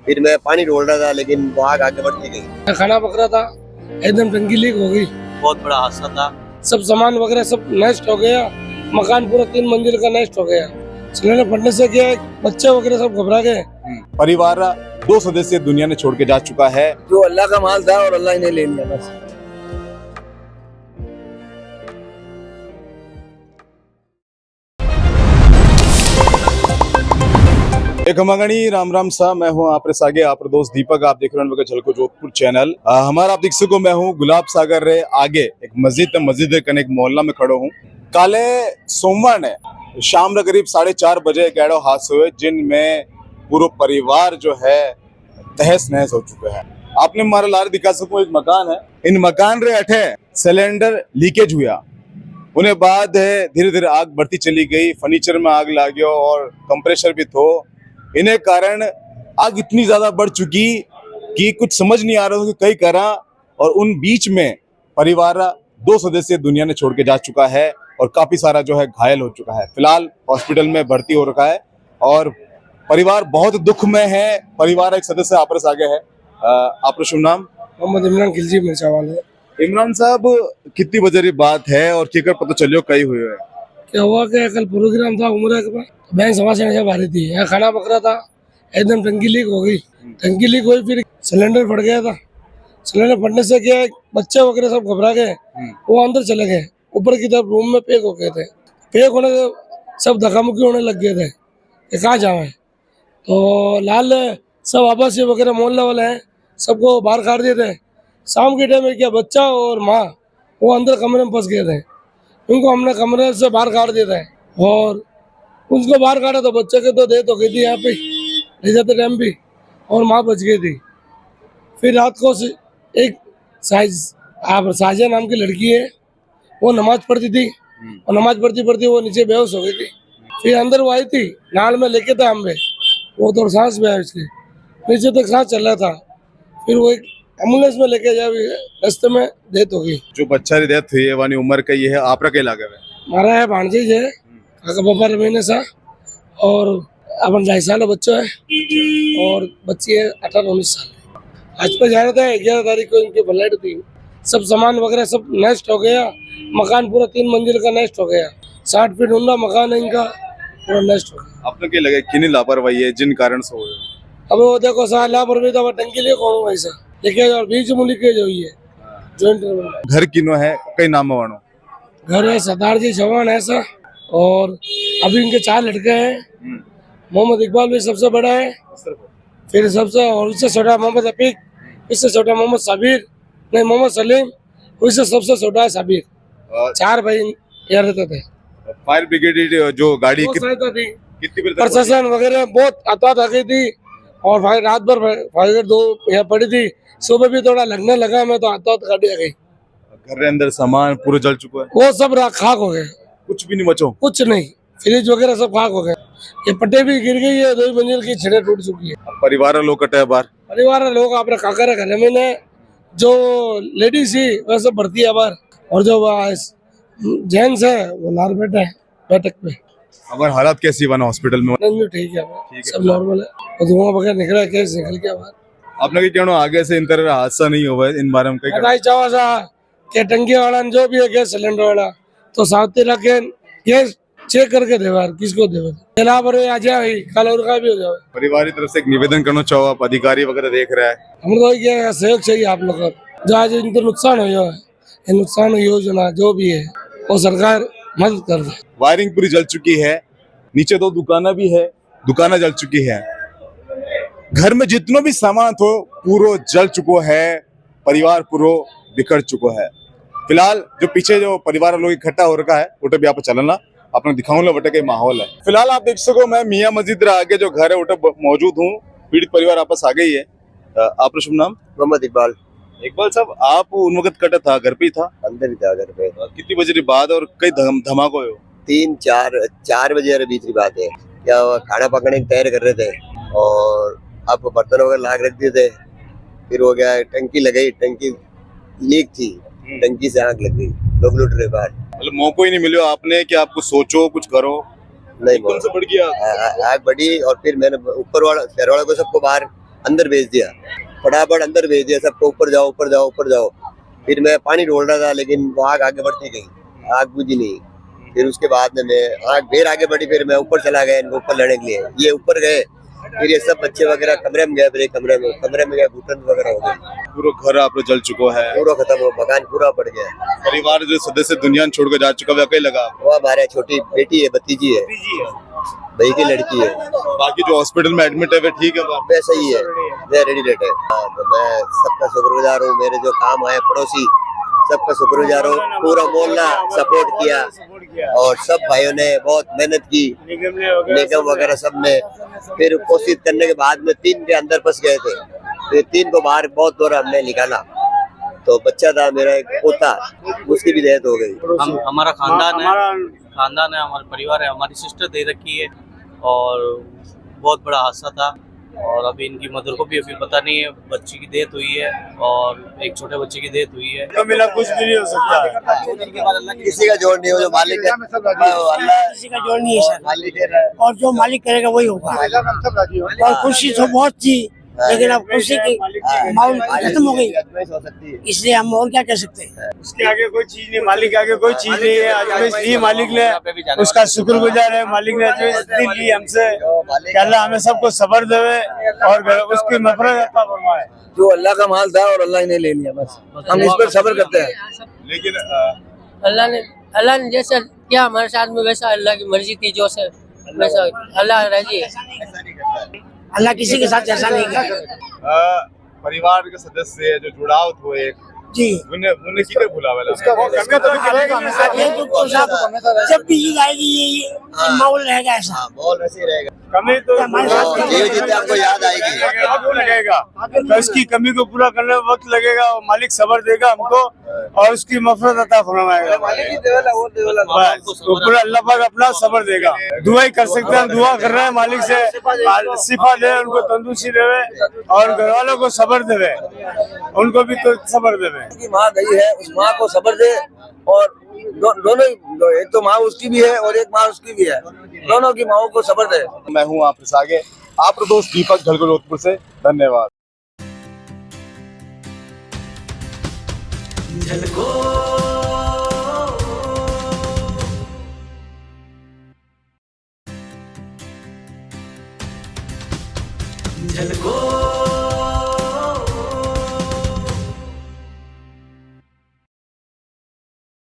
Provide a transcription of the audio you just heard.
फिर मैं पानी ढोल रहा था लेकिन वो आग आगे बढ़ती गई। खाना पक रहा था, एकदम टंकी लीक हो गई। बहुत बड़ा हादसा था। सब सामान वगैरह सब नष्ट हो गया। मकान पूरा 3 मंजिल का नष्ट हो गया। सिलेंडर फटने से क्या है, बच्चे वगैरह सब घबरा गए। परिवार 2 सदस्य दुनिया ने छोड़ के जा चुका है। जो अल्लाह का माल था और अल्लाह ने ले लिया बस। एक हमगणी राम राम सा, मैं हूं आपरे सागे आप दोस्त दीपक। आप देख रहे हैं झलको जोधपुर चैनल। हमारा आप देख सको मैं हूं गुलाब सागर रे आगे एक मस्जिद कने एक मोहल्ला में खड़ो हूं। काले सोमवार ने शाम रे करीब 4:30 बजे एक एड़ो हादसा हुए जिनमें पूरा परिवार जो है तहस नहस हो चुका है। आपने हमारे लारे दिखा सको एक मकान है। इन मकान रे अठे सिलेंडर लीकेज हुआ। उन्हें बाद धीरे धीरे आग बढ़ती चली गई। फर्नीचर में आग लाग्यो और कंप्रेसर भी थो। इन्हें कारण आग इतनी ज्यादा बढ़ चुकी कि कुछ समझ नहीं आ रहा था कि कई करा। और उन बीच में परिवार 2 सदस्य दुनिया ने छोड़ के जा चुका है और काफी सारा जो है घायल हो चुका है। फिलहाल हॉस्पिटल में भर्ती हो रखा है और परिवार बहुत दुख में है। परिवार एक सदस्य आपस आगे है। आपका शुभ नाम? मोहम्मद इमरान खिलजी मिर्चा वाले। इमरान साहब, कितनी बजे की बात है और क्या पता चलियो कई हुए है? क्या हुआ कि कल प्रोग्राम था उम्र के पास, बैंक सवा से नशा भारी थी। यहाँ खाना पक रहा था, एकदम टंकी लीक हो गई। टंकी लीक हुई, फिर सिलेंडर फट गया था। सिलेंडर फटने से क्या है, बच्चे वगैरह सब घबरा गए। वो अंदर चले गए, ऊपर की तरफ रूम में पैक हो गए थे। पैक होने से सब धक्कामुक्की होने लग गए थे कि कहाँ जावे। तो लाल सब आवासीय वगैरह मोहल्ला वाले हैं, सबको बाहर काट दिए थे। शाम के टाइम में क्या बच्चा और माँ वो अंदर कमरे में फंस गए थे। उनको हमने कमरे से बाहर काट दिया था और उसको बाहर काटा तो बच्चे के तो डेथ हो गई थी यहाँ पे ले जाते टाइम भी, और माँ बच गई थी। फिर रात को एक साजिया नाम की लड़की है, वो नमाज पढ़ती थी और नमाज पढ़ती पढ़ती वो नीचे बेहोश हो गई थी। फिर अंदर वो आई थी, नाल में लेके था हम वो तो सांस में है उसके नीचे तक सांस चल रहा था। फिर वो एक एम्बुलेंस में लेके जा, रास्ते में डेथ हो गई। जो बच्चा री डेथ हुई है वानी उम्र का ये है आपरा के लागे में? हमारा है भांजी है काका बाबा रवीना सा, और अपन 2.5 साल का बच्चा है और बच्ची है 18-19 साल। आज पे जा रहा था 11 तारीख को इनकी फ्लाइट थी। सब सामान वगैरह सब नष्ट हो गया। मकान पूरा 3 मंजिल का नष्ट हो गया। 60 फीट ऊंचा मकान है इनका, पूरा नष्ट हो गया। आपने क्या लगे कितनी लापरवाही है जिन कारण से हो रहा है? अब वो देखो साल लापरवाही तो टंकी लिए कौन ऐसा लीकेज और बीच में लीकेज हुई है। जॉइंट घर किनो है कई नाम वाणो? घर है सरदार जी चौहान ऐसा, और अभी इनके 4 लड़के हैं। मोहम्मद इकबाल भी सबसे बड़ा है, फिर सबसे और उससे छोटा मोहम्मद अफीक, इससे छोटा मोहम्मद साबिर, नहीं मोहम्मद सलीम, उससे सबसे छोटा है साबिर। 4 भाई यहाँ रहते थे। फायर ब्रिगेड जो गाड़ी थी, कितनी प्रशासन वगैरह बहुत आतात आ गई थी और भाई रात भर फायर 2 यहाँ पड़ी थी। सुबह भी थोड़ा लगने लगा, मैं तो आतात गाड़ी आ गई। घर के अंदर सामान पूरा जल चुका है? वो सब खाक हो गए, कुछ भी नहीं बचो? कुछ नहीं, फ्रिज वगैरह सब खाक हो गए। ये पट्टे भी गिर गई है, 2 मंजिल की छड़ें टूट चुकी है। परिवार लोग कटे बाहर? परिवार लोग अपने काका रे घर में ने जो लेडीज थी वह सब भर्ती है बाहर, और जो जेंट्स है वो लार बैठे हैं बैठक पे। हमारे हालात कैसी बना हॉस्पिटल में? ठीक है, सब नॉर्मल है। धुआं वगैरह निकला, केस निकल गया बाहर। आपने क्या कहना आगे से इन तरह हादसा नहीं हुआ है इन बारे में? बताई चाहो सा कि टंकी वाला जो भी है गैस सिलेंडर वाला तो साथ रखे गैस चेक करके देवा, किसको देवा लाभ आ जाए कल और का भी हो जाए। परिवार की तरफ से एक निवेदन करना चाहो, आप अधिकारी वगैरह देख रहा है, हम तो क्या सहयोग चाहिए आप लोग का। जो आज इनको नुकसान हुआ है, ये नुकसान योजना जो भी है वो सरकार मदद कर दे। वायरिंग पूरी जल चुकी है, नीचे 2 दुकानें भी है, दुकानें जल चुकी है। घर में जितना भी सामान थो पूरा जल चुको है, परिवार पूरा बिखर चुको है। फिलहाल जो पीछे जो परिवार लोग इकट्ठा हो रखा है उठे भी आप चलना अपने दिखाऊंगा वटे के माहौल है। फिलहाल आप देख सको मैं मियाँ मस्जिद आगे जो घर है उठे मौजूद हूँ। पीड़ित परिवार आपस आ गई है। आपका शुभ नाम? मोहम्मद इकबाल। इकबाल साहब, आप उन वक्त कटा था घर पे ही था? अंदर ही था घर पे। कितनी बजे की बात और कई धमाका हो? 3-4 बजे बीच की बात है। क्या हुआ, खाना पकाने की तैयारी कर रहे थे और अब बर्तन वगैरह लाग रख दिए थे। फिर हो गया टंकी लगाई, टंकी लीक थी, टंकी से आग लग गई। लोग लुट रहे बाहर। मतलब मौका ही नहीं मिलो आपने कि आपको सोचो कुछ करो? नहीं, कौन से बढ़ गया आग बढ़ी और फिर मैंने ऊपर वाला घर वाले को सबको बाहर अंदर भेज दिया, फटाफट अंदर भेज दिया सबको, ऊपर जाओ ऊपर जाओ ऊपर जाओ। फिर मैं पानी ढोल रहा था लेकिन वो आग आगे बढ़ती गई, आग बुझी नहीं। फिर उसके बाद में मैं आग फिर आगे बढ़ी, फिर मैं ऊपर चला गया इनको ऊपर लड़ने के लिए। ये ऊपर गए, फिर ये सब बच्चे वगैरह कमरे में गए, फिर एक कमरे में गए, घुटन वगैरह हो गए, पूरा घर आप जल चुका है, पूरा खत्म हो, मकान पूरा पड़ गया। परिवार जो सदस्य दुनिया छोड़कर जा चुका है अकेले लगा। वो हमारे छोटी बेटी है, भतीजी है, भाई की लड़की है। बाकी जो हॉस्पिटल में एडमिट है वे ठीक है वहाँ? वे सही है, वे रेडी रेट है। हाँ, तो मैं सबका शुक्रगुजार हूँ, मेरे जो काम आए पड़ोसी सबका शुक्रगुजार हूँ। पूरा मोहल्ला सपोर्ट किया और सब भाइयों ने बहुत मेहनत की, निगम वगैरह सब ने। फिर कोशिश करने के बाद में 3 के अंदर फंस गए थे, फिर 3 को बाहर बहुत दूर हमने निकाला। तो बच्चा था मेरा एक पोता, उसकी भी डेथ हो गई। हमारा खानदान है, हमारा परिवार है, हमारी सिस्टर दे रखी है और बहुत बड़ा हादसा था। और अभी इनकी मदर को भी अभी पता नहीं है, बच्ची की डेथ हुई है और एक छोटे बच्चे की डेथ हुई है। तो मिला कुछ भी नहीं हो सकता, किसी का जोड़ नहीं हो, जो मालिक है अल्लाह, किसी का जोड़ नहीं है सर, मालिक है। और जो मालिक करेगा वही होगा। और खुशी तो बहुत थी लेकिन अब खुशी की माहौल खत्म हो गई, इसलिए हम और क्या कह सकते हैं। उसके आगे कोई चीज नहीं, मालिक के आगे कोई चीज नहीं है। अजमेश दी मालिक ने, उसका शुक्रगुजार है मालिक ने अजमेश दी ली हमसे कि अल्लाह हमें सबको सब्र देवे और उसकी मफरत अता फरमाए। जो अल्लाह का माल था और अल्लाह ने ले लिया, बस हम इस पर सब्र करते हैं। लेकिन अल्लाह ने जैसा किया हमारे साथ में वैसा अल्लाह की मर्जी थी, जो से वैसा अल्लाह राजी है। अल्लाह किसी के साथ ऐसा नहीं किया। परिवार के सदस्य जो जुड़ाव हो एक जी उन्हें कितने भुलावेला जब भी ईद आएगी ये माहौल रहेगा ऐसा, माहौल ऐसे ही रहेगा। कमी तो हमारे साथ जीवित जीते आपको याद आएगी। वक्त लगेगा, तो इसकी कमी को पूरा करने में वक्त लगेगा और मालिक सब्र देगा हमको और उसकी मफरत अता फरमाएगा। बस तो पूरा अल्लाह पाक अपना सब्र देगा। दुआ ही कर सकते हैं, दुआ कर रहे हैं मालिक से शिफा दे, उनको तंदुरुस्ती देवे और घर वालों को सब्र देवे, उनको भी तो सब्र देवे। उसकी माँ गई है, उस माँ को सब्र दे। और दोनों ही, एक तो माँ उसकी भी है और एक माँ उसकी भी है, दोनों की माओ को सब्र दे। मैं हूँ आप आगे आप दोस्त दीपक ढलको जोधपुर से। धन्यवाद। झलको